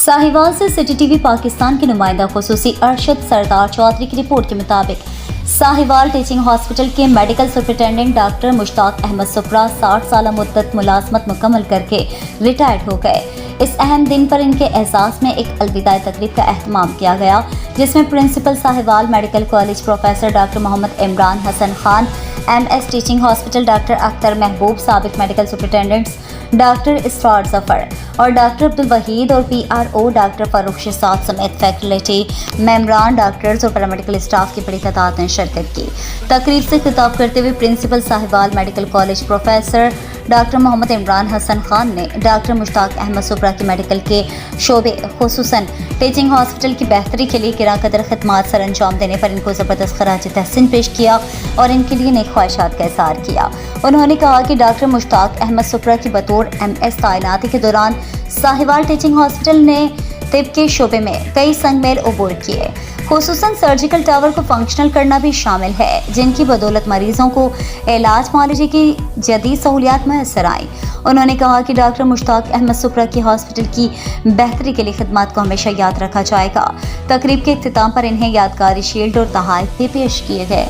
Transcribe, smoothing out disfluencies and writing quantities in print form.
साहिवाल से city TV Pakistan के नुमाइंदा खुसूसी अरशद सरदार चौधरी की रिपोर्ट के मुताबिक साहिवाल टीचिंग हॉस्पिटल के medical superintendent doctor Mushtaq Ahmad Supra 60 साल मुद्दत मुलाजमत मुकम्मल करके रिटायर्ड हो गए। इस अहम दिन पर इनके एहसास में एक अलविदाई तकरीब का एहतमाम किया गया, जिसमें principal Sahiwal medical college professor doctor Mohammad Imran Hasan Khan, MS teaching hospital doctor Akhtar Mehboob, साबिक medical superintendents doctor Israr Zafar और डॉक्टर अब्दुल वहीद और PRO डॉक्टर फारूक शहजाद समेत फैकल्टी मेंबरान, डॉक्टर्स और पैरामेडिकल स्टाफ की बड़ी तादाद ने शिरकत की। तकरीब से खिताब करते हुए principal Sahiwal medical college professor doctor Mohammad Imran Hasan Khan ने डॉक्टर मुश्ताक अहमद सुप्रा की मेडिकल के शोबे खुसूसन टीचिंग हॉस्पिटल की बेहतरी के लिए किरा कदर खिदमात सर अंजाम देने पर इनको ज़बरदस्त खराज तहसीन पेश किया और इनके लिए नेक ख्वाहिशात का इज़हार किया। उन्होंने कहा कि डॉक्टर मुश्ताक अहमद सुप्रा की बतौर MS तैनाती के दौरान साहिवाल टीचिंग हॉस्पिटल ने तिब के शोबे में कई संगमेल अबूर किए, खुसूसन सर्जिकल टावर को फंक्शनल करना भी शामिल है, जिनकी बदौलत मरीजों को इलाज मुआलजे की जदीद सहूलियात मैसर आई। उन्होंने कहा कि डॉक्टर मुश्ताक अहमद सुप्रा की हॉस्पिटल की बेहतरी के लिए खिदमत को हमेशा याद रखा जाएगा। तकरीब के इख्तिताम पर इन्हें यादगारी शील्ड और तोहफे पेश किए गए।